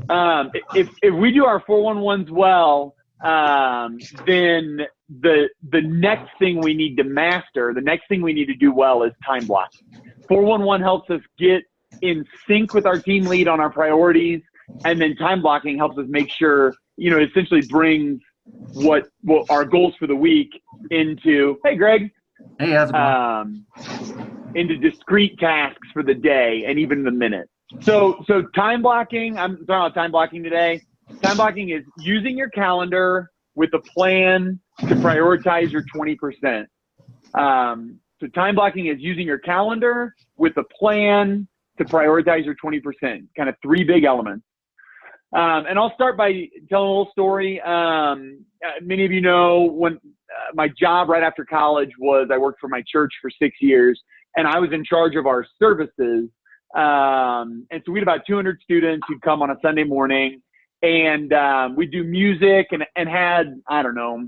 if we do our 411s well, then the next thing we need to master, the next thing we need to do well is time blocking. 411 helps us get in sync with our team lead on our priorities, and then time blocking helps us make sure, essentially brings what our goals for the week into, hey Greg, hey, how's it going? Into discrete tasks for the day and even the minute. So time blocking, I'm talking about time blocking today. Time blocking is using your calendar with a plan to prioritize your 20%. So time blocking is using your calendar with a plan to prioritize your 20%, kind of three big elements. And I'll start by telling a little story. Many of you know when my job right after college was I worked for my church for 6 years, and I was in charge of our services. And so we had about 200 students who'd come on a Sunday morning, and we'd do music and had, I don't know,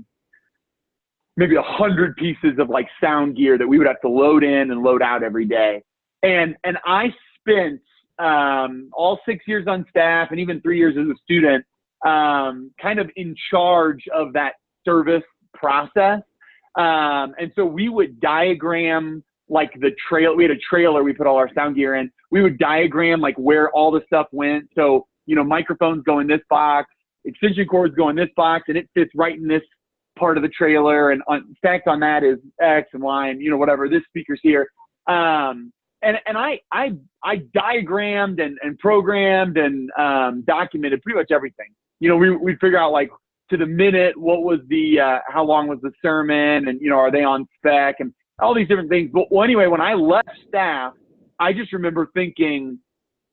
maybe 100 pieces of like sound gear that we would have to load in and load out every day. And I spent all 6 years on staff and even 3 years as a student, kind of in charge of that service process. And so we would diagram like the trail. We had a trailer we put all our sound gear in. We would diagram like where all the stuff went. So, microphones go in this box, extension cords go in this box, and it fits right in this part of the trailer. And stacked on that is X and Y and, whatever, this speaker's here. And I diagrammed and programmed and documented pretty much everything. We'd figure out like to the minute what was the how long was the sermon, and are they on spec and all these different things. But anyway, when I left staff, I just remember thinking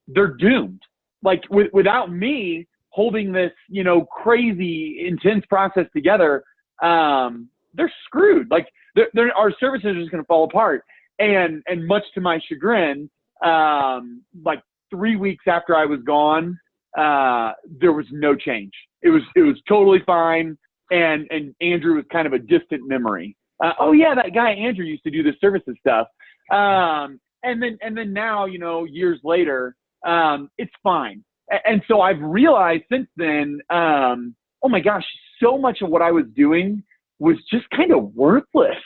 they're doomed. Like without me holding this crazy intense process together, they're screwed. Like our services are just going to fall apart. And much to my chagrin, like 3 weeks after I was gone, there was no change. It was totally fine. And Andrew was kind of a distant memory. Oh yeah, that guy Andrew used to do the services stuff. And then now, years later, it's fine. And so I've realized since then, oh my gosh, so much of what I was doing was just kind of worthless.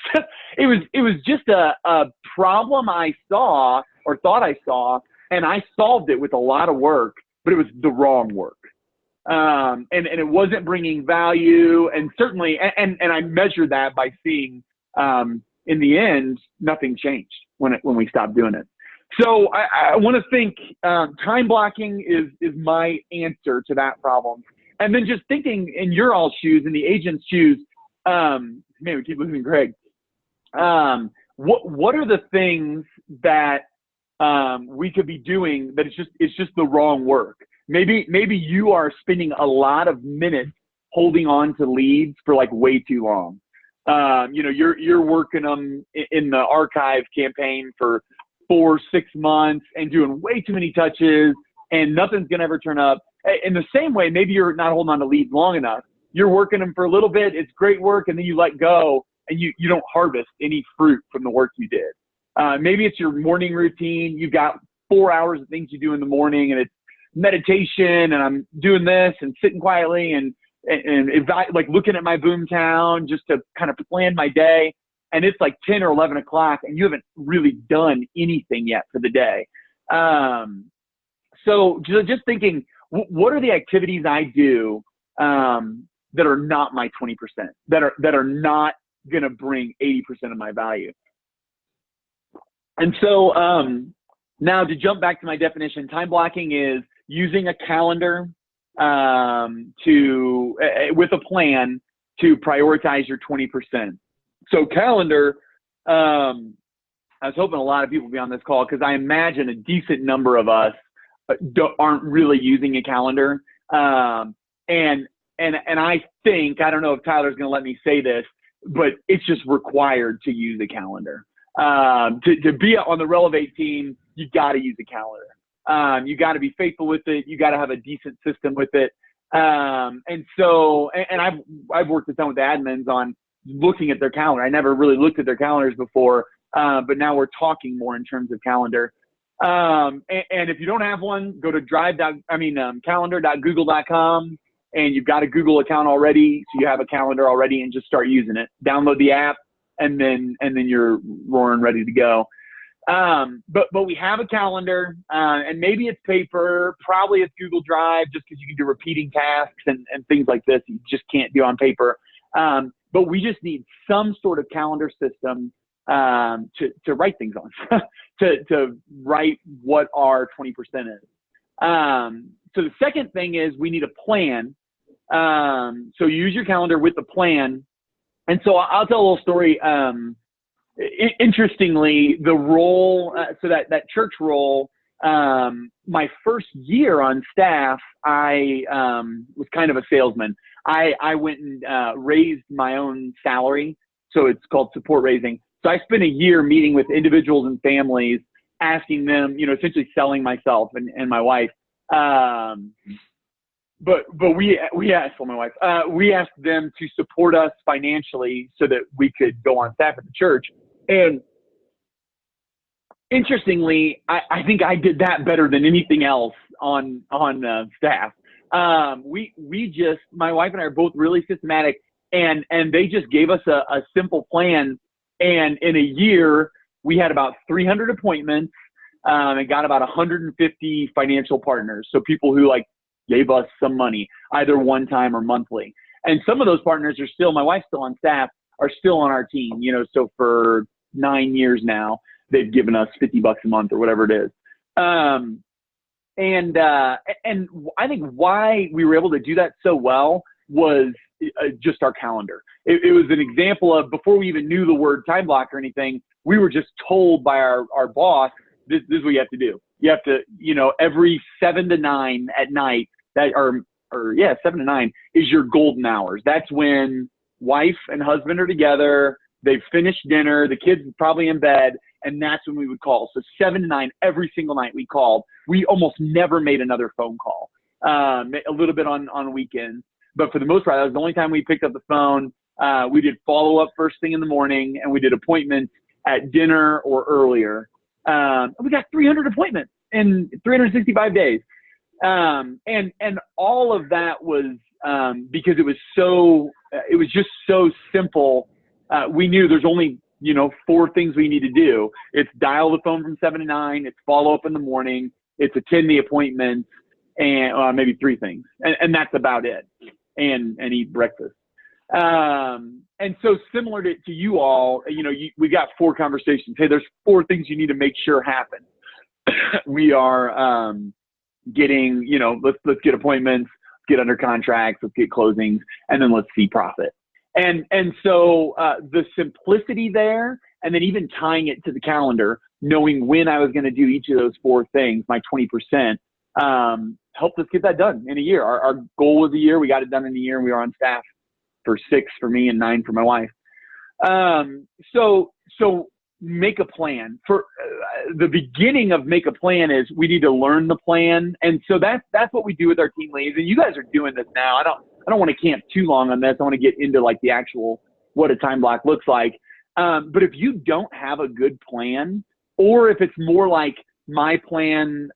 It was just a problem I saw or thought I saw, and I solved it with a lot of work, but it was the wrong work. And it wasn't bringing value, and certainly, and I measured that by seeing, in the end, nothing changed when we stopped doing it. So I want to think time blocking is my answer to that problem. And then just thinking in your all shoes, in the agent's shoes, man, we keep losing Greg. What are the things that we could be doing that it's just the wrong work? Maybe you are spending a lot of minutes holding on to leads for like way too long. You're working them in the archive campaign for 4-6 months and doing way too many touches, and nothing's gonna ever turn up. In the same way, maybe you're not holding on to leads long enough. You're working them for a little bit, it's great work, and then you let go and you don't harvest any fruit from the work you did. Maybe it's your morning routine. You've got 4 hours of things you do in the morning, and it's meditation, and I'm doing this and sitting quietly and like looking at my boomtown just to kind of plan my day. And it's like 10 or 11 o'clock and you haven't really done anything yet for the day. So just thinking, what are the activities I do that are not my 20%, that are not going to bring 80% of my value? And so now to jump back to my definition, time blocking is using a calendar with a plan to prioritize your 20%. So calendar, I was hoping a lot of people would be on this call because I imagine a decent number of us aren't really using a calendar. And I think, I don't know if Tyler's going to let me say this, but it's just required to use a calendar. To be on the Relevate team, you got to use a calendar. You got to be faithful with it. You got to have a decent system with it. And I've worked a ton with admins on looking at their calendar. I never really looked at their calendars before, but now we're talking more in terms of calendar. And if you don't have one, go to calendar.google.com, and you've got a Google account already, so you have a calendar already, and just start using it. Download the app, and then you're roaring ready to go. But we have a calendar, and maybe it's paper, probably it's Google Drive, just because you can do repeating tasks and things like this you just can't do on paper. But we just need some sort of calendar system to write things on, to write what our 20% is. So the second thing is we need a plan. So you use your calendar with the plan. And so I'll tell a little story. Interestingly, the role, so that church role, my first year on staff, I was kind of a salesman. I went and raised my own salary. So it's called support raising. So I spent a year meeting with individuals and families, asking them, essentially selling myself and my wife. But we asked my wife, we asked them to support us financially so that we could go on staff at the church. And interestingly, I think I did that better than anything else on staff. My wife and I are both really systematic, and they just gave us a simple plan. And in a year, we had about 300 appointments, and got about 150 financial partners. So people who gave us some money, either one time or monthly. And some of those partners are still, my wife's still on staff, are still on our team, so for 9 years now, they've given us $50 a month or whatever it is. And I think why we were able to do that so well was just our calendar. It was an example of, before we even knew the word time block or anything, we were just told by our boss, this is what you have to do. You have to, every 7 to 9 at night, 7 to 9 is your golden hours. That's when wife and husband are together. They've finished dinner. The kids are probably in bed. And that's when we would call. So 7 to 9, every single night we called. We almost never made another phone call, a little bit on weekends. But for the most part, that was the only time we picked up the phone. We did follow-up first thing in the morning, and we did appointments at dinner or earlier. We got 300 appointments in 365 days. And all of that was because it was just so simple. We knew there's only, 4 things we need to do. It's dial the phone from 7 to 9. It's follow up in the morning. It's attend the appointments, and maybe 3 things. And that's about it. And eat breakfast. And so similar to you all, we got 4 conversations. Hey, there's 4 things you need to make sure happen. We are getting, let's get appointments, get under contracts, let's get closings, and then let's see profit. And so the simplicity there, and then even tying it to the calendar, knowing when I was going to do each of those 4 things, my 20%, helped us get that done in a year. Our goal was a year. We got it done in a year, and we were on staff for 6 for me and 9 for my wife. So make a plan. For the beginning of make a plan is we need to learn the plan. And so that's what we do with our team leads. And you guys are doing this now. I don't want to camp too long on this. I want to get into the actual, what a time block looks like. But if you don't have a good plan, or if it's more like my plan,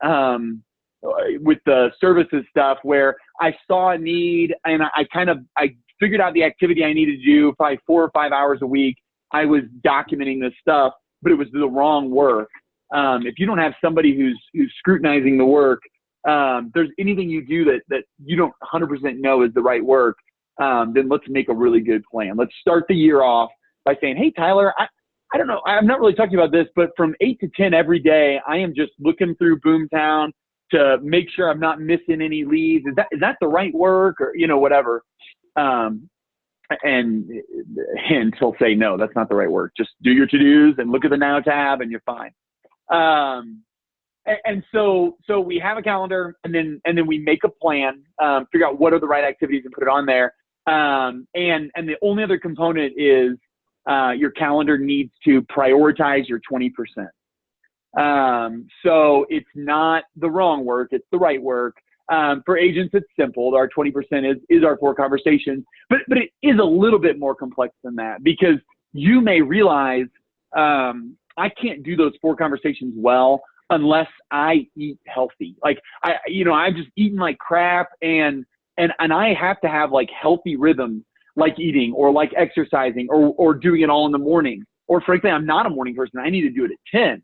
with the services stuff, where I saw a need and I figured out the activity I needed to do, probably 4 or 5 hours a week. I was documenting this stuff, but it was the wrong work. If you don't have somebody who's scrutinizing the work, there's anything you do that you don't 100% know is the right work, then let's make a really good plan. Let's start the year off by saying, hey, Tyler, I don't know, I'm not really talking about this, but from 8 to 10 every day, I am just looking through Boomtown to make sure I'm not missing any leads. Is that the right work, or, whatever. And he'll say, no, that's not the right work. Just do your to-dos and look at the Now tab and you're fine. And so we have a calendar, and then we make a plan, figure out what are the right activities and put it on there. And the only other component is your calendar needs to prioritize your 20%. So it's not the wrong work, it's the right work. For agents, it's simple. Our 20% is our 4 conversations, but it is a little bit more complex than that, because you may realize, I can't do those 4 conversations well unless I eat healthy. Like I'm just eating like crap, and I have to have like healthy rhythms, like eating or like exercising or doing it all in the morning. Or frankly, I'm not a morning person. I need to do it at 10.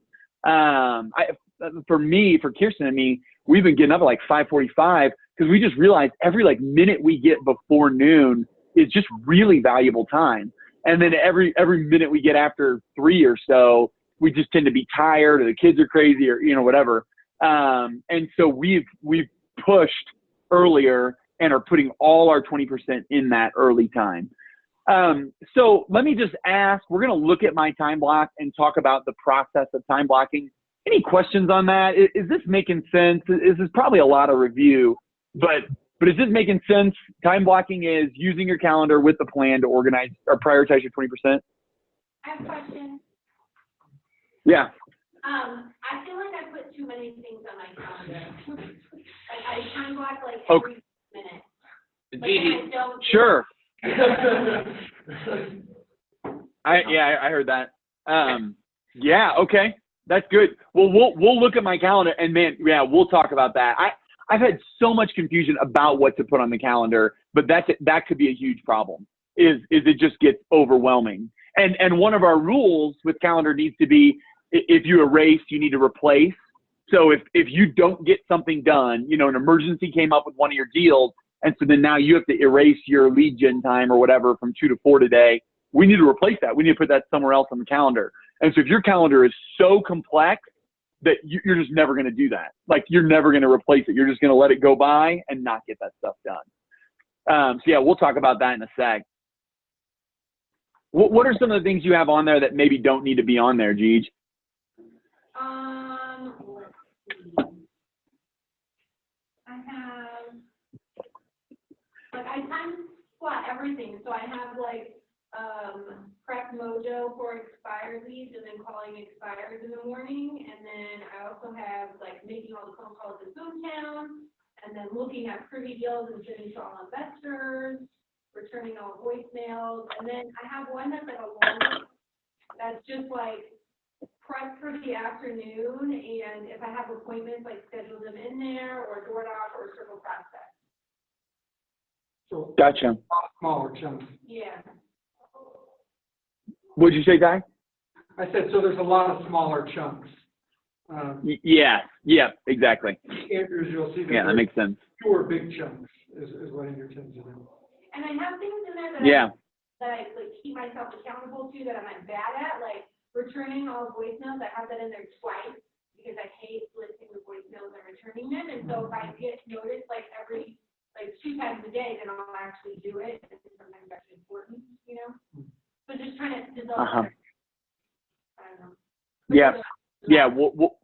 For Kirsten and me, we've been getting up at like 5:45 because we just realized every like minute we get before noon is just really valuable time. And then every minute we get after 3 or so, we just tend to be tired, or the kids are crazy, or whatever. And so we've pushed earlier and are putting all our 20% in that early time. So let me just ask, we're going to look at my time block and talk about the process of time blocking. Any questions on that? Is this making sense? This is probably a lot of review, but is this making sense? Time blocking is using your calendar with the plan to organize or prioritize your 20%. I have a question. Yeah. I feel like I put too many things on my calendar. Like I time block like every minute. Like, I don't sure. I heard that. Yeah. Okay. That's good. Well, we'll look at my calendar, and man, yeah, we'll talk about that. I've had so much confusion about what to put on the calendar, but that could be a huge problem. Is it just gets overwhelming. And one of our rules with calendar needs to be, if you erase, you need to replace. So if you don't get something done, an emergency came up with one of your deals, and so then now you have to erase your lead gen time or whatever from 2 to 4 today, we need to replace that. We need to put that somewhere else on the calendar. And so if your calendar is so complex that you're just never going to do that. Like, you're never going to replace it. You're just going to let it go by and not get that stuff done. So yeah, we'll talk about that in a sec. What are some of the things you have on there that maybe don't need to be on there, Jeej? Let's see. I have, like, I time slot everything. So I have like prep mojo for expired leads and then calling expires in the morning. And then I also have like making all the phone calls in Boomtown, and then looking at privy deals and sending to all investors, returning all voicemails. And then I have one that's like a long, that's just like prep for the afternoon, and if I have appointments, like schedule them in there, or DoorDash or Circle Prospect. So Gotcha. smaller chunks. Yeah. What'd you say, Ty? I said, so there's a lot of smaller chunks. Yeah, exactly. Andrews, you'll see Yeah, that makes sense. fewer big chunks is what Andrew tends to do. And I have things in there that I like keep myself accountable to that I'm bad at, like returning all voicemails. I have that in there twice because I hate listening to voicemails and returning them. And so if I get noticed like every 2 times a day, then I'll actually do it. And sometimes that's important, So just trying to develop. I don't know. Yeah. We'll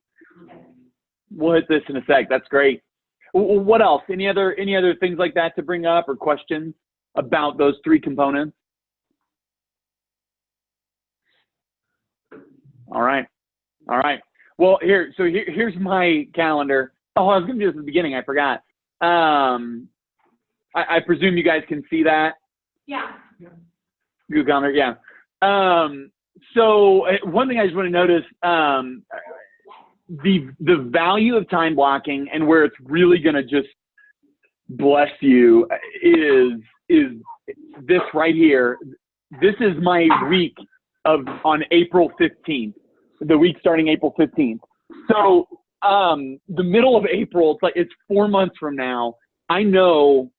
hit this in a sec. That's great. What else? Any other things like that to bring up or questions about those 3 components? All right. Well, here's my calendar. Oh, I was going to do this at the beginning. I forgot. I presume you guys can see that? Yeah. Google Calendar, yeah. So one thing I just want to notice, the value of time blocking and where it's really going to just bless you is this right here. This is my week on April 15th, the week starting April 15th. So the middle of April, it's 4 months from now, I know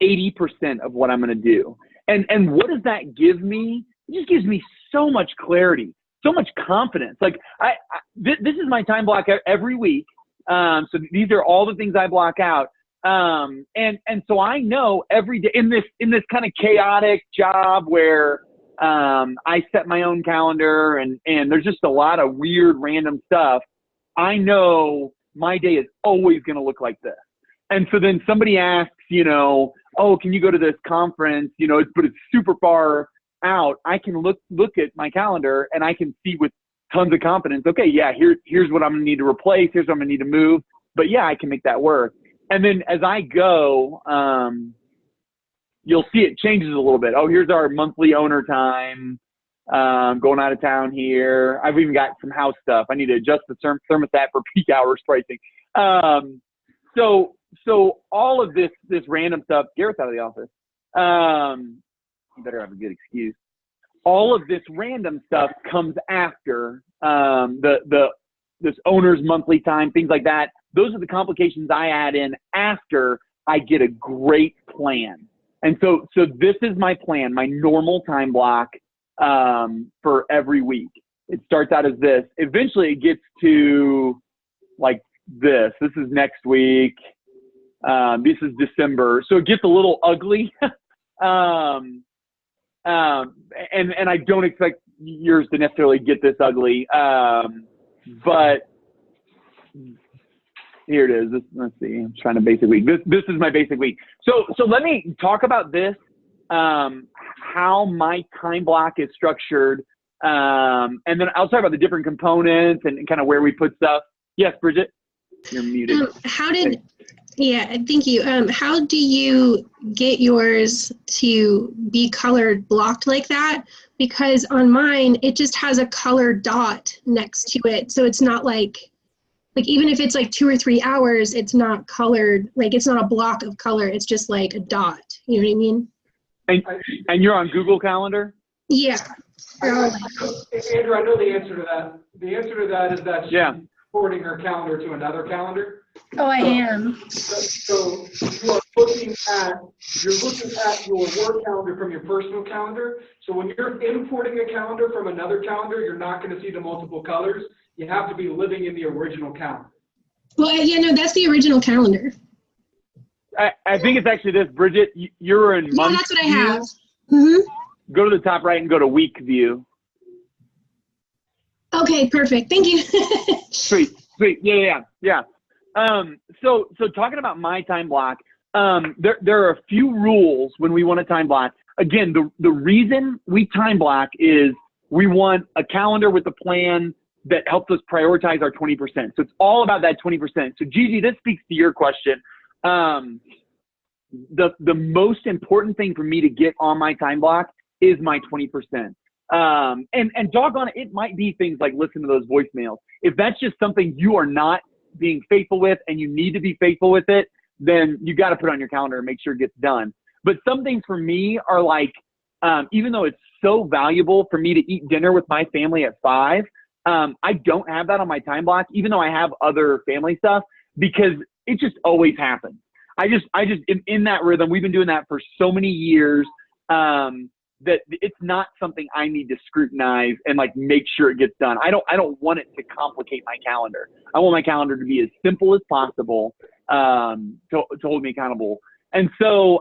80% of what I'm going to do. And what does that give me? It just gives me so much clarity, so much confidence. Like this is my time block every week. So these are all the things I block out. And so I know every day in this kind of chaotic job where I set my own calendar and there's just a lot of weird random stuff. I know my day is always going to look like this. And so then somebody asks, oh, can you go to this conference? But it's super far out. I can look at my calendar and I can see with tons of confidence, okay, yeah, here's what I'm going to need to replace. Here's what I'm going to need to move. But yeah, I can make that work. And then as I go, you'll see it changes a little bit. Oh, here's our monthly owner time. Going out of town here. I've even got some house stuff. I need to adjust the thermostat for peak hours pricing. So all of this random stuff, Garrett's out of the office. You better have a good excuse. All of this random stuff comes after this owner's monthly time, things like that. Those are the complications I add in after I get a great plan. And so this is my plan, my normal time block for every week. It starts out as this. Eventually it gets to like this. This is next week. This is December. So it gets a little ugly. And I don't expect yours to necessarily get this ugly. But here it is. Let's see. I'm trying to basic week. This is my basic week. So let me talk about this, how my time block is structured. And then I'll talk about the different components and kind of where we put stuff. Yes, Bridget, you're muted. Yeah, thank you. How do you get yours to be colored blocked like that? Because on mine, it just has a colored dot next to it. So it's not like even if it's like 2 or 3 hours, it's not colored. Like it's not a block of color. It's just like a dot. You know what I mean? And you're on Google Calendar? Yeah. Andrew, I know the answer to that. The answer to that is that she's forwarding her calendar to another calendar. Oh, I am. So you're looking at your work calendar from your personal calendar. So when you're importing a calendar from another calendar, you're not going to see the multiple colors. You have to be living in the original calendar. Well, yeah, no, that's the original calendar. I think it's actually this, Bridget. You're in month No, that's what I have. Mm-hmm. Go to the top right and go to week view. Okay, perfect. Thank you. Sweet. Yeah. So talking about my time block, there are a few rules when we want a time block. Again, the reason we time block is we want a calendar with a plan that helps us prioritize our 20%. So it's all about that 20%. So Gigi, this speaks to your question. The most important thing for me to get on my time block is my 20%. And doggone it, it might be things like listen to those voicemails. If that's just something you are not being faithful with and you need to be faithful with it, then you got to put it on your calendar and make sure it gets done. But some things for me are like, even though it's so valuable for me to eat dinner with my family at 5, I don't have that on my time block, even though I have other family stuff, because it just always happens. I just in that rhythm. We've been doing that for so many years, that it's not something I need to scrutinize and like make sure it gets done. I don't want it to complicate my calendar. I want my calendar to be as simple as possible, to hold me accountable. And so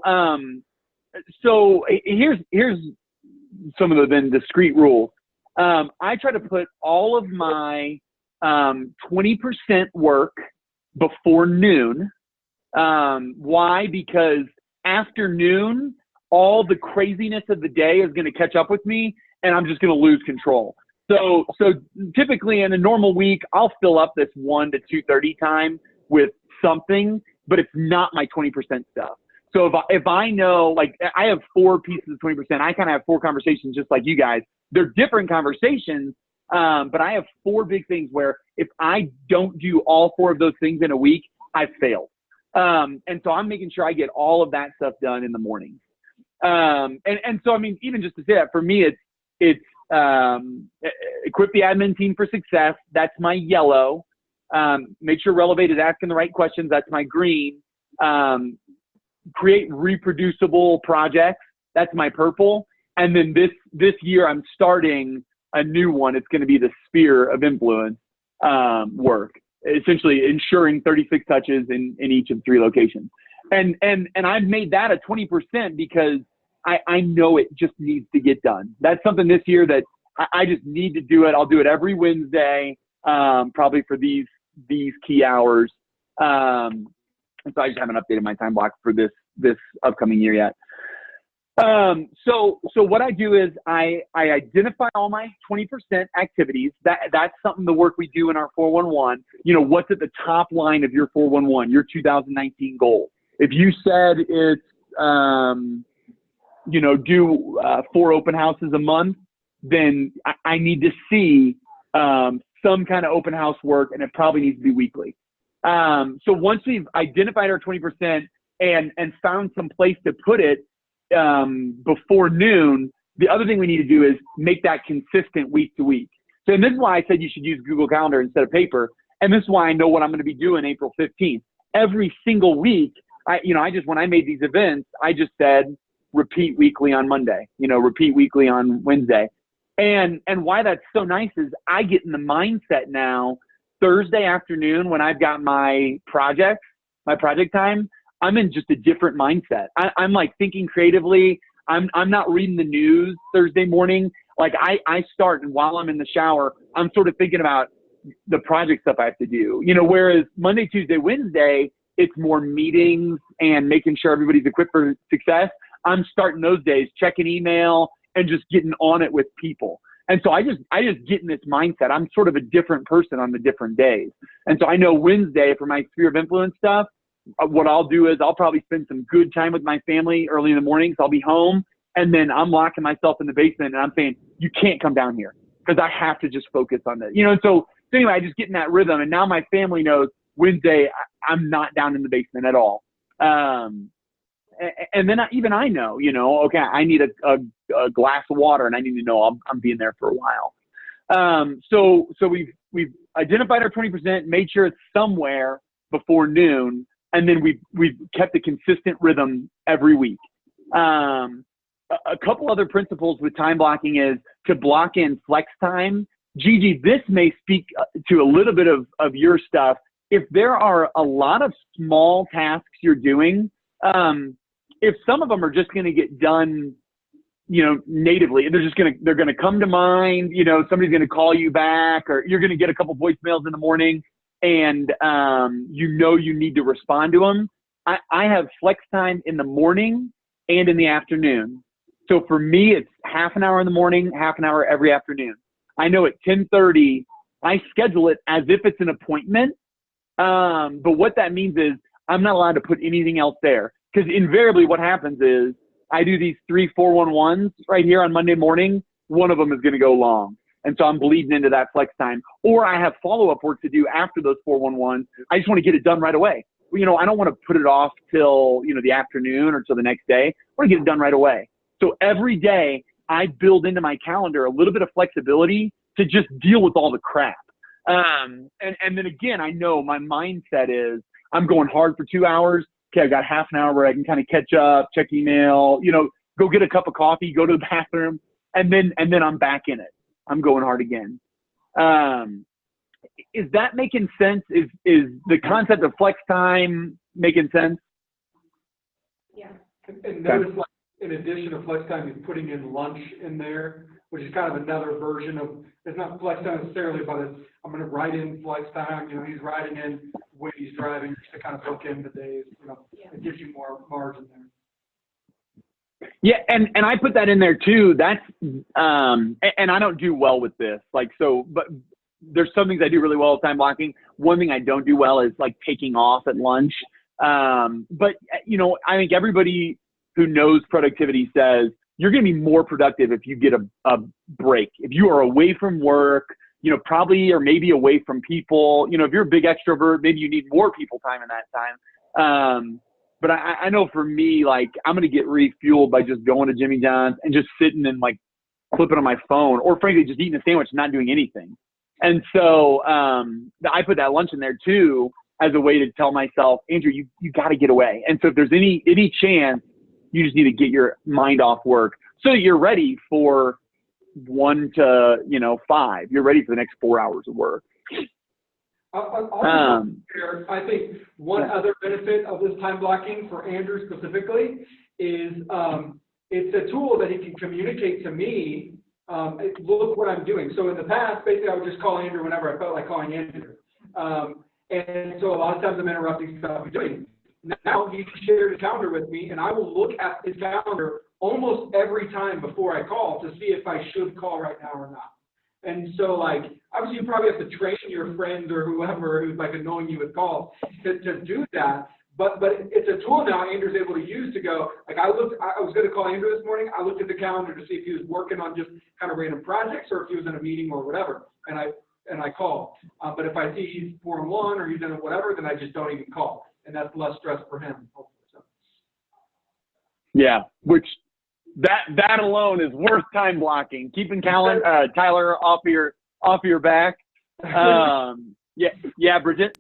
here's some of the then discrete rules. I try to put all of my 20% work before noon. Why? Because after noon, all the craziness of the day is going to catch up with me and I'm just going to lose control. So typically in a normal week, I'll fill up this 1 to 2:30 time with something, but it's not my 20% stuff. So if I know, like I have 4 pieces of 20%, I kind of have 4 conversations just like you guys. They're different conversations, but I have 4 big things where if I don't do all 4 of those things in a week, I've failed. And so I'm making sure I get all of that stuff done in the morning. And so, I mean, even just to say that for me, it's equip the admin team for success. That's my yellow. Make sure Relevate is asking the right questions. That's my green. Create reproducible projects. That's my purple. And then this year I'm starting a new one. It's going to be the sphere of influence, work, essentially ensuring 36 touches in each of 3 locations. And I've made that a 20% because I know it just needs to get done. That's something this year that I just need to do it. I'll do it every Wednesday, probably for these key hours. And so I just haven't updated my time block for this upcoming year yet. So what I do is I identify all my 20% activities. That's something the work we do in our 411. You know, what's at the top line of your 411, your 2019 goal. If you said it's, do 4 open houses a month, then I need to see some kind of open house work, and it probably needs to be weekly. So once we've identified our 20% and found some place to put it before noon, the other thing we need to do is make that consistent week to week. So and this is why I said you should use Google Calendar instead of paper. And this is why I know what I'm going to be doing April 15th. Every single week, when I made these events, I just said, repeat weekly on Monday, repeat weekly on Wednesday. And why that's so nice is I get in the mindset now, Thursday afternoon when I've got my project time, I'm in just a different mindset. I'm like thinking creatively. I'm not reading the news Thursday morning. Like I start, and while I'm in the shower, I'm sort of thinking about the project stuff I have to do, whereas Monday, Tuesday, Wednesday, it's more meetings and making sure everybody's equipped for success. I'm starting those days, checking email and just getting on it with people. And so I just get in this mindset. I'm sort of a different person on the different days. And so I know Wednesday for my sphere of influence stuff, what I'll do is I'll probably spend some good time with my family early in the morning. So I'll be home, and then I'm locking myself in the basement and I'm saying, you can't come down here because I have to just focus on this, and so anyway, I just get in that rhythm, and now my family knows Wednesday I'm not down in the basement at all. And then I know, okay, I need a glass of water, and I need to know I'm being there for a while. So we've identified our 20%, made sure it's somewhere before noon, and then we've kept a consistent rhythm every week. A couple other principles with time blocking is to block in flex time. Gigi, this may speak to a little bit of your stuff. If there are a lot of small tasks you're doing, if some of them are just going to get done, natively, they're going to come to mind, somebody's going to call you back, or you're going to get a couple voicemails in the morning, and you need to respond to them. I have flex time in the morning and in the afternoon. So for me, it's half an hour in the morning, half an hour every afternoon. I know at 10:30, I schedule it as if it's an appointment. But what that means is I'm not allowed to put anything else there, because invariably what happens is I do these 3 411s right here on Monday morning. One of them is going to go long. And so I'm bleeding into that flex time, or I have follow-up work to do after those 411s. I just want to get it done right away. I don't want to put it off till, the afternoon or till the next day. I want to get it done right away. So every day I build into my calendar a little bit of flexibility to just deal with all the crap. And then again, I know my mindset is I'm going hard for 2 hours. Okay, I've got half an hour where I can kind of catch up, check email, go get a cup of coffee, go to the bathroom, and then I'm back in it. I'm going hard again. Is that making sense? Is the concept of flex time making sense? Yeah. And notice, like, in addition to flex time, he's putting in lunch in there, which is kind of another version of, it's not flex time necessarily, but I'm going to write in flex time. He's writing in when he's driving just to kind of book in the days. It gives you more margin there. Yeah, and I put that in there too. That's and I don't do well with this. But there's some things I do really well with time blocking. One thing I don't do well is like taking off at lunch. But I think everybody who knows productivity says you're going to be more productive if you get a break. If you are away from work, probably, or maybe away from people, if you're a big extrovert, maybe you need more people time in that time. But I know for me, like, I'm going to get refueled by just going to Jimmy John's and just sitting and like flipping on my phone, or frankly, just eating a sandwich and not doing anything. And so I put that lunch in there too, as a way to tell myself, Andrew, you got to get away. And so if there's any chance, you just need to get your mind off work so that you're ready for 1 to 5. You're ready for the next 4 hours of work. I think one other benefit of this time blocking for Andrew specifically is it's a tool that he can communicate to me. Look what I'm doing. So in the past, basically, I would just call Andrew whenever I felt like calling Andrew. And so a lot of times I'm interrupting stuff I'm doing. Now he shared his calendar with me, and I will look at his calendar almost every time before I call to see if I should call right now or not. And so, like, obviously you probably have to train your friend or whoever who's like annoying you with calls to do that. But it's a tool now Andrew's able to use to go, like I was going to call Andrew this morning. I looked at the calendar to see if he was working on just kind of random projects or if he was in a meeting or whatever. And I called. But if I see he's 4 and 1 or he's in a whatever, then I just don't even call. And that's less stress for him. So. Yeah, which that alone is worth time blocking, keeping Tyler off your back. Yeah, Bridget.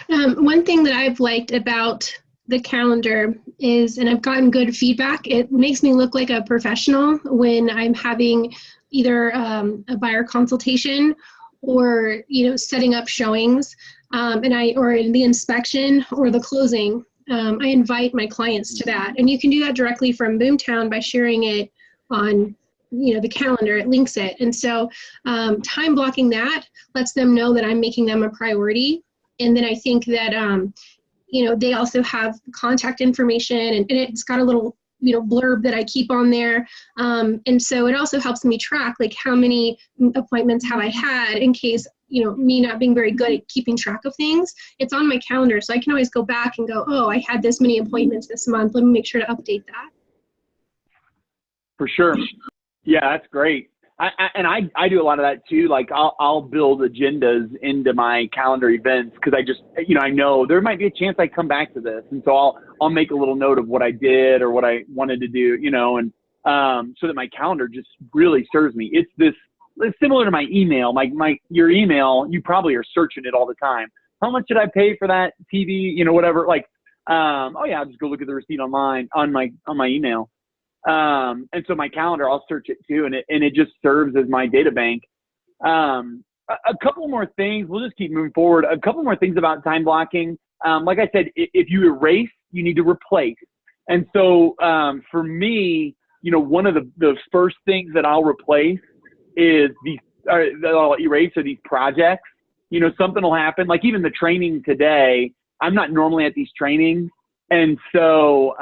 One thing that I've liked about the calendar is, and I've gotten good feedback, it makes me look like a professional when I'm having either a buyer consultation or, setting up showings, or in the inspection or the closing. I invite my clients to that. And you can do that directly from Boomtown by sharing it on the calendar. It links it. And so time blocking that lets them know that I'm making them a priority. And then I think that, they also have contact information and it's got a little, blurb that I keep on there. And so it also helps me track, like, how many appointments have I had in case, me not being very good at keeping track of things. It's on my calendar. So I can always go back and go, oh, I had this many appointments this month. Let me make sure to update that. For sure. Yeah, that's great. I do a lot of that too. Like I'll build agendas into my calendar events because I just, I know there might be a chance I come back to this. And so I'll make a little note of what I did or what I wanted to do, and so that my calendar just really serves me. It's similar to my email. Your email, you probably are searching it all the time. How much did I pay for that TV? Whatever. Like, oh yeah, I'll just go look at the receipt online on my email. And so my calendar, I'll search it too, and it just serves as my data bank. A couple more things. We'll just keep moving forward. A couple more things about time blocking. Like I said, if you erase, you need to replace. And so for me, one of the first things that I'll replace is that I'll erase are these projects. Something will happen. Like even the training today, I'm not normally at these trainings, and so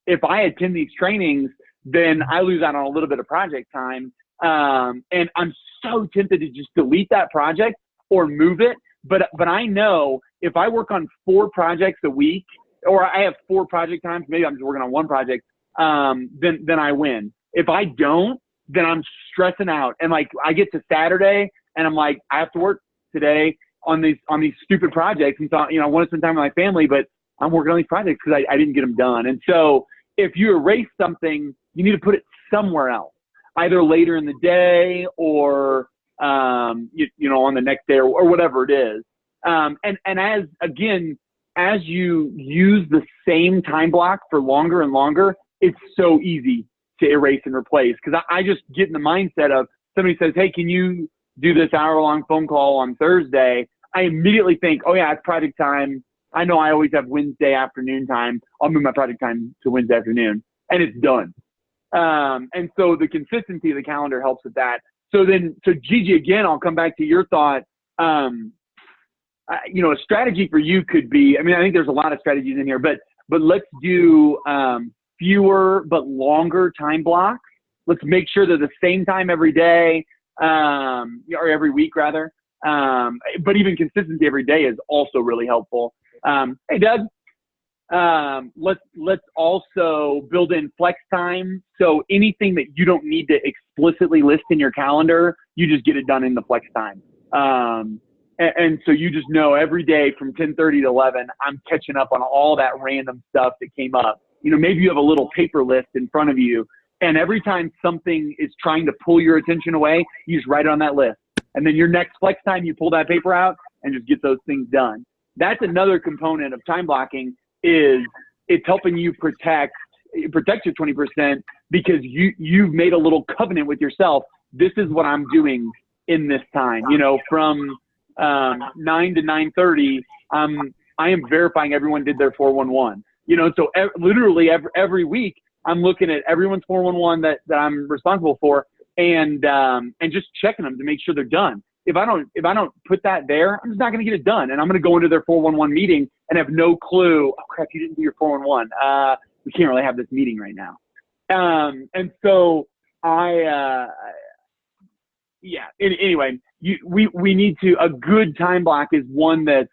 if I attend these trainings, then I lose out on a little bit of project time. And I'm so tempted to just delete that project or move it. But I know if I work on 4 projects a week, or I have 4 project times, maybe I'm just working on 1 project, then I win. If I don't, then I'm stressing out. And like I get to Saturday and I'm like, I have to work today on these stupid projects. And so, I want to spend time with my family, but I'm working on these projects because I didn't get them done. And so if you erase something, you need to put it somewhere else, either later in the day or, on the next day or whatever it is. And as you use the same time block for longer and longer, it's so easy to erase and replace. Because I just get in the mindset of somebody says, hey, can you do this hour-long phone call on Thursday? I immediately think, oh yeah, it's project time. I know I always have Wednesday afternoon time. I'll move my project time to Wednesday afternoon, and it's done. And so the consistency of the calendar helps with that. So Gigi, again, I'll come back to your thought. A strategy for you could be, I think there's a lot of strategies in here, but let's do fewer but longer time blocks. Let's make sure they're the same time every day, or every week rather. But even consistency every day is also really helpful. Hey, Doug, let's also build in flex time. So anything that you don't need to explicitly list in your calendar, you just get it done in the flex time. And so you just know every day from 10:30 to 11, I'm catching up on all that random stuff that came up. Maybe you have a little paper list in front of you, and every time something is trying to pull your attention away, you just write it on that list. And then your next flex time, you pull that paper out and just get those things done. That's another component of time blocking, is it's helping you protect your 20% because you've made a little covenant with yourself. This is what I'm doing in this time, from 9 to 9:30, I am verifying everyone did their 411, so literally every week I'm looking at everyone's 411 that I'm responsible for and just checking them to make sure they're done. If I don't put that there, I'm just not going to get it done. And I'm going to go into their 411 meeting and have no clue. Oh crap, you didn't do your 411. We can't really have this meeting right now. And so anyway, we need to, a good time block is one that's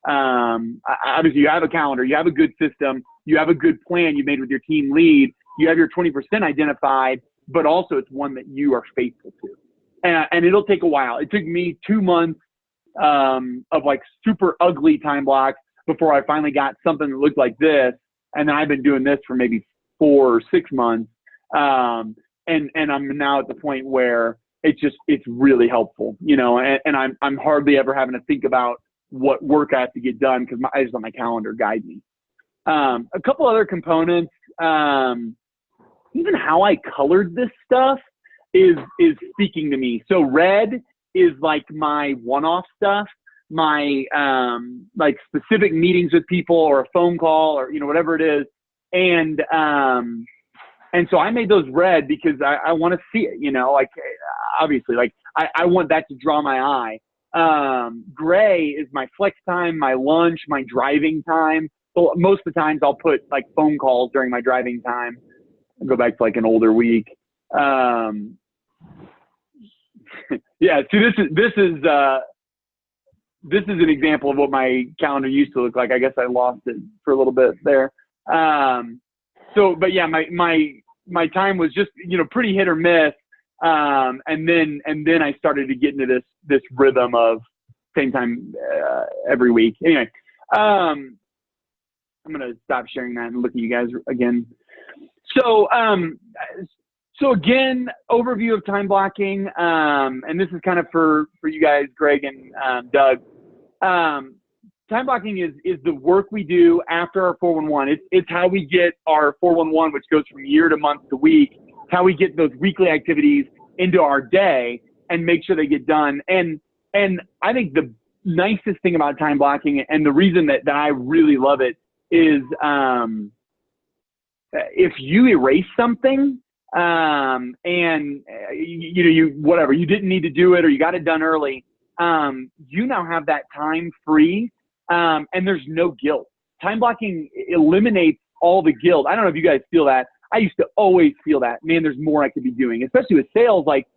Obviously you have a calendar, you have a good system, you have a good plan you made with your team lead, you have your 20% identified, but also it's one that you are faithful to. And it'll take a while. It took me 2 months of like super ugly time blocks before I finally got something that looked like this. And then I've been doing this for maybe 4 or 6 months. And I'm now at the point where it's really helpful, you know, and I'm hardly ever having to think about what work I have to get done because I just let my calendar guide me. A couple other components, even how I colored this stuff is speaking to me. So red is like my one-off stuff, my like specific meetings with people or a phone call or, you know, whatever it is. And so I made those red because I want to see it, you know, like obviously, like I want that to draw my eye. Gray is my flex time, my lunch, my driving time. So most of the times I'll put like phone calls during my driving time. I'll go back to like an older week. Yeah, see, this is an example of what my calendar used to look like. I guess I lost it for a little bit there. But yeah, my time was just, you know, pretty hit or miss. And then I started to get into this rhythm of same time every week. Anyway, I'm gonna stop sharing that and look at you guys again. So again, overview of time blocking, and this is kind of for you guys, Greg and Doug. Time blocking is the work we do after our 411. It's how we get our 411, which goes from year to month to week. It's how we get those weekly activities into our day and make sure they get done. And I think the nicest thing about time blocking and the reason that I really love it is if you erase something and you didn't need to do it or you got it done early, you now have that time free and there's no guilt. Time blocking eliminates all the guilt. I don't know if you guys feel that. I used to always feel that, man, there's more I could be doing, especially with sales. Like,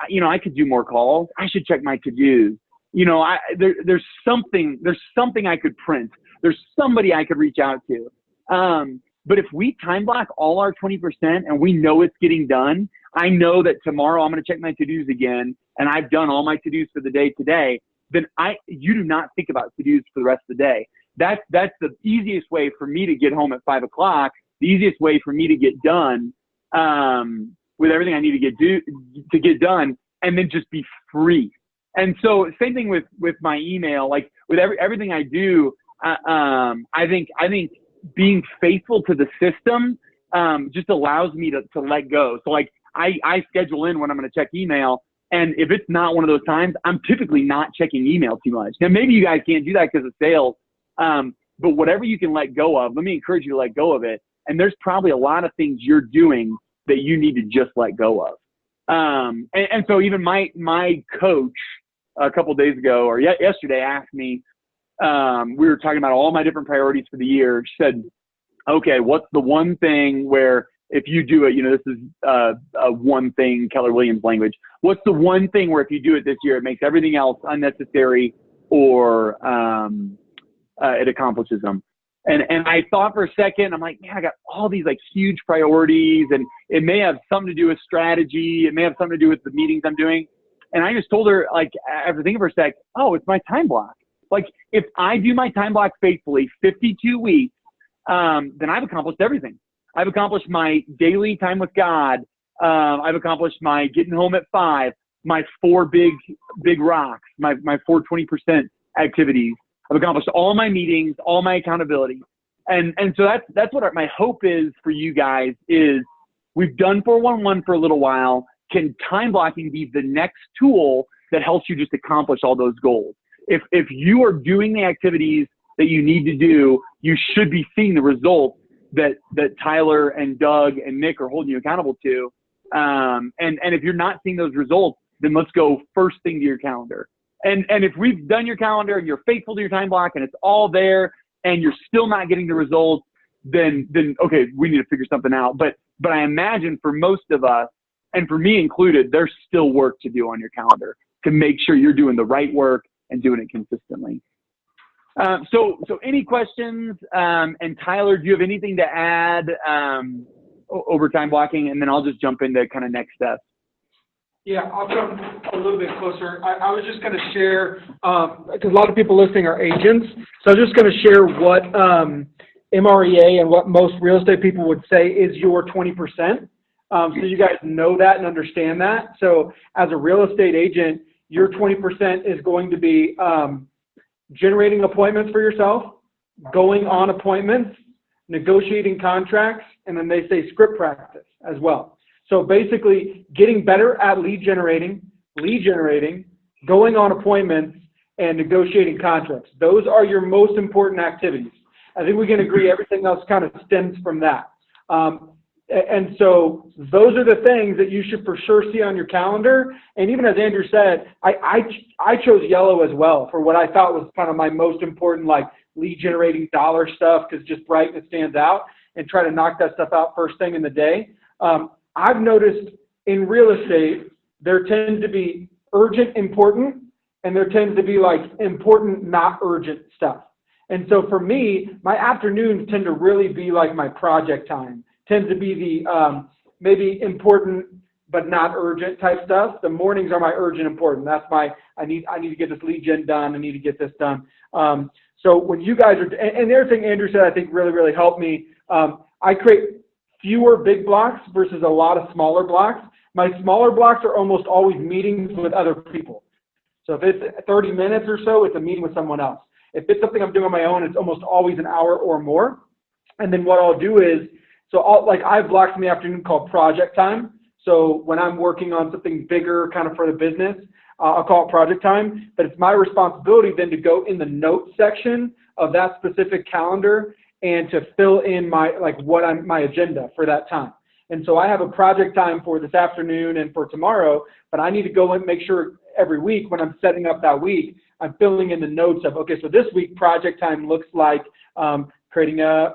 you know, I could do more calls. I should check my to-dos. You know, there's something I could print. There's somebody I could reach out to. But if we time block all our 20% and we know it's getting done, I know that tomorrow I'm going to check my to-dos again and I've done all my to-dos for the day today, then you do not think about to-dos for the rest of the day. That's the easiest way for me to get home at 5 o'clock, the easiest way for me to get done with everything I need to get done and then just be free. And so same thing with my email, like with everything I do, I think being faithful to the system just allows me to let go. So like I schedule in when I'm going to check email. And if it's not one of those times, I'm typically not checking email too much. Now, maybe you guys can't do that because of sales. But whatever you can let go of, let me encourage you to let go of it. And there's probably a lot of things you're doing that you need to just let go of. And so even my coach a couple of days ago or yesterday asked me, we were talking about all my different priorities for the year. She said, okay, what's the one thing where if you do it, you know, this is a one thing, Keller Williams language. What's the one thing where if you do it this year, it makes everything else unnecessary or it accomplishes them? And I thought for a second, I'm like, man, I got all these like huge priorities and it may have something to do with strategy. It may have something to do with the meetings I'm doing. And I just told her, like, after thinking for a sec, oh, it's my time block. Like if I do my time block faithfully, 52 weeks, then I've accomplished everything. I've accomplished my daily time with God. I've accomplished my getting home at 5, my 4 big rocks, my 4 20% activities. I've accomplished all my meetings, all my accountability. And so that's what my hope is for you guys is we've done 411 for a little while. Can time blocking be the next tool that helps you just accomplish all those goals? If you are doing the activities that you need to do, you should be seeing the results that Tyler and Doug and Nick are holding you accountable to. And if you're not seeing those results, then let's go first thing to your calendar. And if we've done your calendar and you're faithful to your time block and it's all there and you're still not getting the results, then okay, we need to figure something out. But I imagine for most of us, and for me included, there's still work to do on your calendar to make sure you're doing the right work and doing it consistently. So any questions? And Tyler, do you have anything to add over time blocking? And then I'll just jump into kind of next steps. Yeah, I'll come a little bit closer. I was just going to share, because a lot of people listening are agents, so I was just going to share what MREA and what most real estate people would say is your 20%. So you guys know that and understand that. So as a real estate agent, your 20% is going to be generating appointments for yourself, going on appointments, negotiating contracts, and then they say script practice as well. So basically getting better at lead generating, going on appointments, and negotiating contracts. Those are your most important activities. I think we can agree everything else kind of stems from that. And so those are the things that you should for sure see on your calendar. And even as Andrew said, I chose yellow as well for what I thought was kind of my most important, like lead generating dollar stuff, because just bright and it stands out, and try to knock that stuff out first thing in the day. I've noticed in real estate, there tends to be urgent, important, and there tends to be like important, not urgent stuff. And so for me, my afternoons tend to really be like my project time, tends to be the maybe important but not urgent type stuff. The mornings are my urgent, important. That's my, I need to get this lead gen done. I need to get this done. So when you guys are, and the other thing Andrew said, I think really helped me, I create fewer big blocks versus a lot of smaller blocks. My smaller blocks are almost always meetings with other people. So if it's 30 minutes or so, it's a meeting with someone else. If it's something I'm doing on my own, it's almost always an hour or more. And then what I'll do is, I have blocks in the afternoon called project time. So when I'm working on something bigger kind of for the business, I'll call it project time, but it's my responsibility then to go in the notes section of that specific calendar and to fill in my agenda for that time. And so I have a project time for this afternoon and for tomorrow, but I need to go and make sure every week when I'm setting up that week, I'm filling in the notes of, okay, so this week project time looks like creating an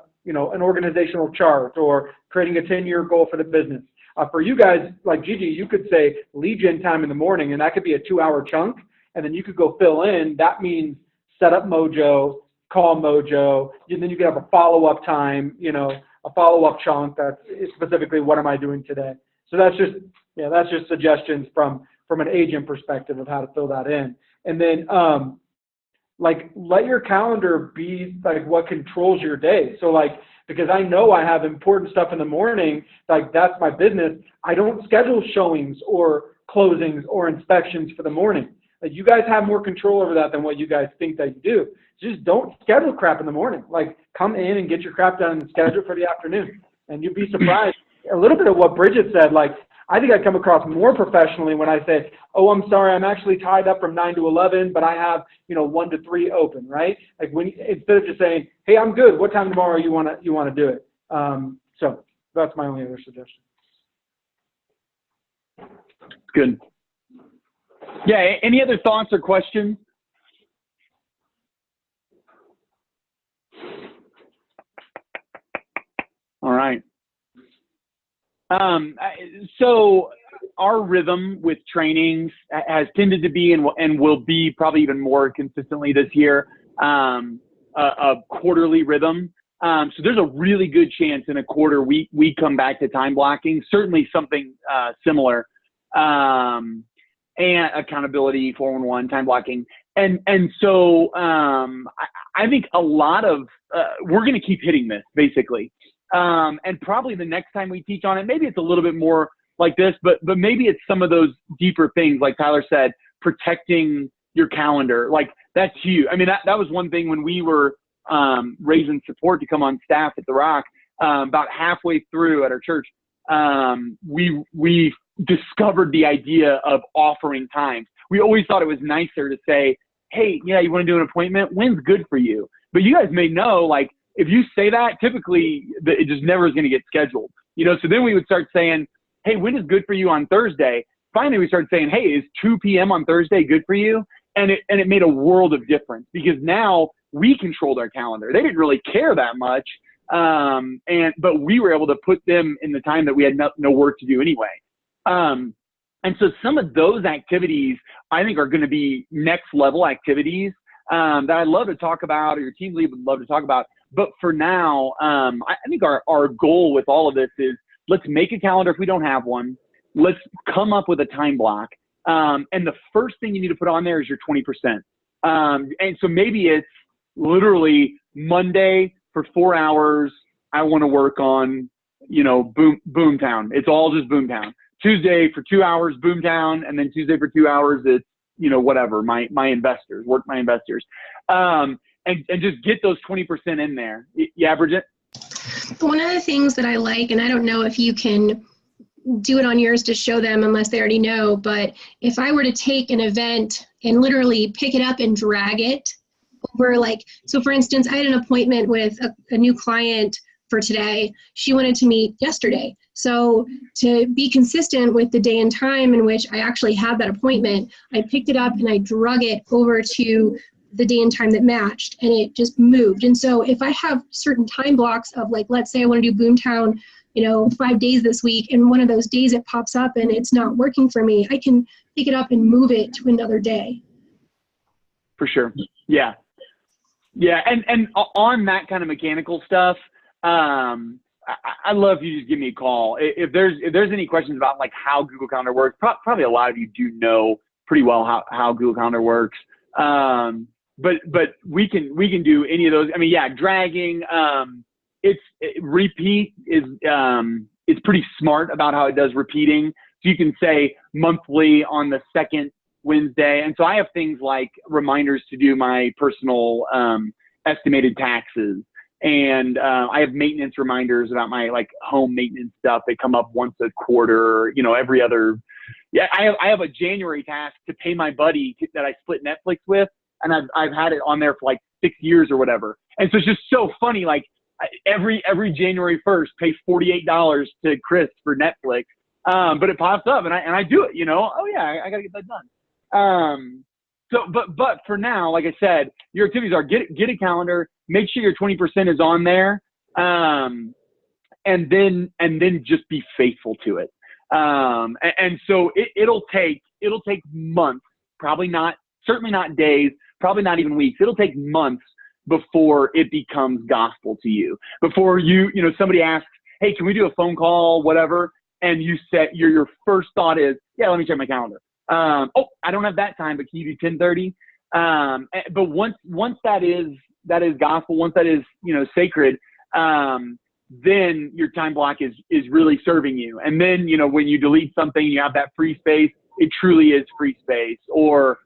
organizational chart or creating a 10-year goal for the business. For you guys, like Gigi, you could say lead gen time in the morning, and that could be a 2-hour chunk, and then you could go fill in. That means set up Mojo, call Mojo, and then you could have a follow-up time, a follow-up chunk that's specifically what am I doing today. So that's just suggestions from an agent perspective of how to fill that in. And then let your calendar be like what controls your day. So because I know I have important stuff in the morning, that's my business, I don't schedule showings or closings or inspections for the morning. You guys have more control over that than what you guys think that you do. Just don't schedule crap in the morning. Come in and get your crap done and schedule for the afternoon. And you'd be surprised. A little bit of what Bridget said, I think I come across more professionally when I say, oh, I'm sorry, I'm actually tied up from 9 to 11, but I have, 1 to 3 open, right? Instead of just saying, hey, I'm good. What time tomorrow you want to do it? So that's my only other suggestion. Good. Yeah. Any other thoughts or questions? All right. So our rhythm with trainings has tended to be and will be probably even more consistently this year, a quarterly rhythm. So there's a really good chance in a quarter we come back to time blocking, certainly something similar, and accountability, 411, time blocking. And so I think a lot of we're going to keep hitting this basically. And probably the next time we teach on it, maybe it's a little bit more like this, but maybe it's some of those deeper things, like Tyler said, protecting your calendar. That's huge. I mean, that was one thing when we were raising support to come on staff at The Rock, about halfway through at our church, we discovered the idea of offering times. We always thought it was nicer to say, hey, yeah, you want to do an appointment? When's good for you? But you guys may know, if you say that, typically it just never is going to get scheduled. So then we would start saying, hey, when is good for you on Thursday? Finally, we started saying, hey, is 2 p.m. on Thursday good for you? And it made a world of difference because now we controlled our calendar. They didn't really care that much, but we were able to put them in the time that we had no work to do anyway. And so some of those activities I think are going to be next level activities that I'd love to talk about, or your team lead would love to talk about. But for now, I think our goal with all of this is, let's make a calendar if we don't have one. Let's come up with a time block. And the first thing you need to put on there is your 20%. And so maybe it's literally Monday for 4 hours, I want to work on, Boomtown. It's all just Boomtown. Tuesday for 2 hours, Boomtown. And then Tuesday for 2 hours, it's, whatever, my investors, work my investors. And just get those 20% in there. You average it? One of the things that I like, and I don't know if you can do it on yours to show them unless they already know, but if I were to take an event and literally pick it up and drag it over, so for instance, I had an appointment with a new client for today. She wanted to meet yesterday. So to be consistent with the day and time in which I actually had that appointment, I picked it up and I drug it over to the day and time that matched, and it just moved. And so if I have certain time blocks of, let's say I want to do Boomtown, 5 days this week, and one of those days it pops up and it's not working for me, I can pick it up and move it to another day. For sure. Yeah. Yeah. And on that kind of mechanical stuff, I'd love if you just give me a call. If there's any questions about how Google Calendar works, probably a lot of you do know pretty well how Google Calendar works. But we can do any of those. I mean, yeah, dragging, repeat is, it's pretty smart about how it does repeating. So you can say monthly on the second Wednesday. And so I have things like reminders to do my personal, estimated taxes. And, I have maintenance reminders about my home maintenance stuff. They come up once a quarter, every other. Yeah. I have a January task to pay my buddy that I split Netflix with. And I've had it on there for 6 years or whatever. And so it's just so funny. Every January 1st, pay $48 to Chris for Netflix. But it pops up and I do it, oh yeah, I gotta get that done. But for now, like I said, your activities are get a calendar, make sure your 20% is on there. And then just be faithful to it. And so it'll take months, certainly not days, probably not even weeks. It'll take months before it becomes gospel to you. Before somebody asks, hey, can we do a phone call, whatever? And you said your first thought is, yeah, let me check my calendar. Oh, I don't have that time, but can you do 10:30? But once that is gospel, once that is, sacred, then your time block is really serving you. And then, when you delete something, you have that free space, it truly is free space. Or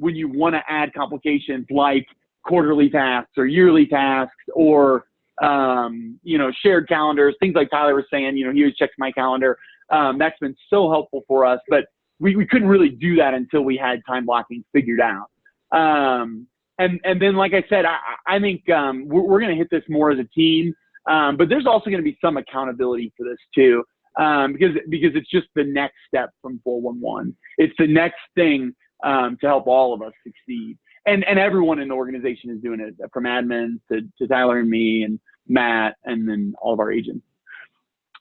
when you want to add complications like quarterly tasks or yearly tasks or, shared calendars, things like Tyler was saying, he always checks my calendar. That's been so helpful for us, but we couldn't really do that until we had time blocking figured out. And then, like I said, I think we're going to hit this more as a team, but there's also going to be some accountability for this too, because it's just the next step from 411. It's the next thing to help all of us succeed. And everyone in the organization is doing it, from admins to Tyler and me and Matt, and then all of our agents.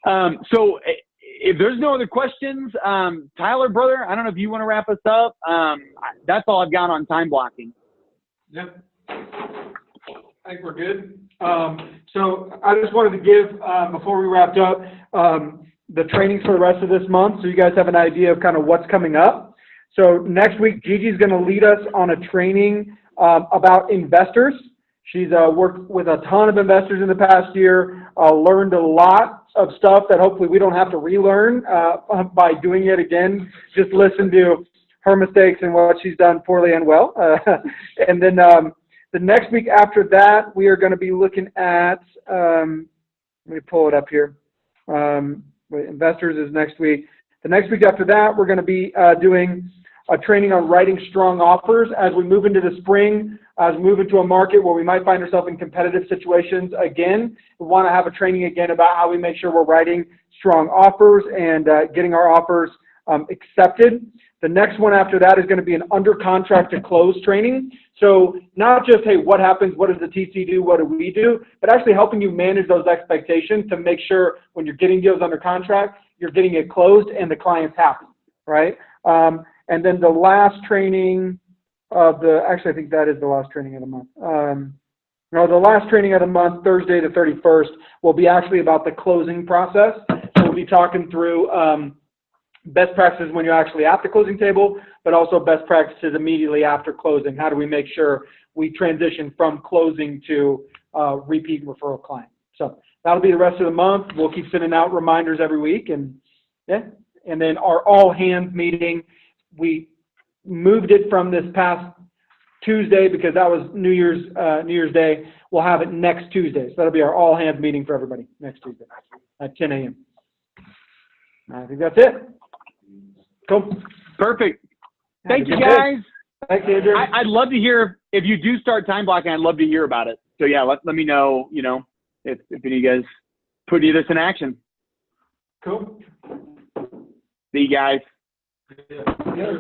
So if there's no other questions, Tyler, brother, I don't know if you want to wrap us up. That's all I've got on time blocking. Yep. I think we're good. So I just wanted to give, before we wrapped up, the trainings for the rest of this month, so you guys have an idea of kind of what's coming up. So next week, Gigi's going to lead us on a training about investors. She's worked with a ton of investors in the past year, learned a lot of stuff that hopefully we don't have to relearn by doing it again. Just listen to her mistakes and what she's done poorly and well. And then the next week after that, we are going to be looking at, let me pull it up here. Investors is next week. The next week after that, we're going to be doing a training on writing strong offers as we move into the spring, as we move into a market where we might find ourselves in competitive situations again. We want to have a training again about how we make sure we're writing strong offers and getting our offers accepted. The next one after that is going to be an under contract to close training. So not just, hey, what happens, what does the TC do, what do we do, but actually helping you manage those expectations to make sure when you're getting deals under contract, you're getting it closed and the client's happy, right? And then the last training, Actually, I think that is the last training of the month. No, the last training of the month, Thursday the 31st, will be actually about the closing process. So we'll be talking through best practices when you're actually at the closing table, but also best practices immediately after closing. How do we make sure we transition from closing to repeat referral client? So that'll be the rest of the month. We'll keep sending out reminders every week, and yeah. And then our all hands meeting, we moved it from this past Tuesday because that was New Year's Day. We'll have it next Tuesday. So that'll be our all hands meeting for everybody next Tuesday at 10 a.m. I think that's it. Cool. Perfect. Thank you, guys. Thanks, Andrew. I'd love to hear, if you do start time blocking, I'd love to hear about it. So yeah, let me know, if any of you guys put any of this in action. Cool. See you guys. Yeah.